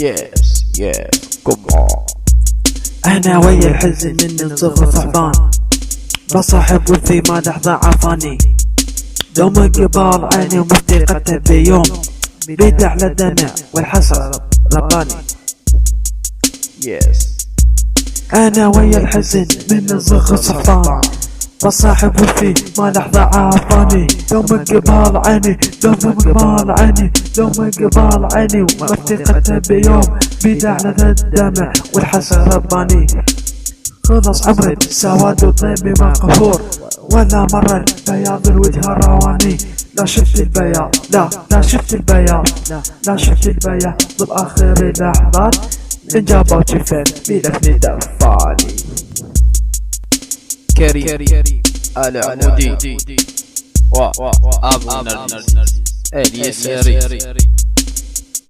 Yes, yeah, come on. أنا ويا الحزن من الصغر صعبان، بصاحب وفي ما لحظة عفاني، دوم قبال عيني ومفتقته بيوم، بيد على الدمع والحسرة رباني. Yes. أنا ويا الحزن من الصغر صعبان، بصاحب وفي ما لحظة عافاني، دوم قبال عيني، دوم قبال عيني، دوم قبال عيني ومفتقته بيوم، بيد على الدمع والحسرة رباني. خلص عمري سواد وطيبي ما قفور، ولا مرة بياض الوجه رواني. لا شفت البياض، لا شفت البياض، لا شفت البياض بآخر اللحظات، إن جابوا جفن بيدفني دفاني. كريم العمودي وأبو نرجس اليساري.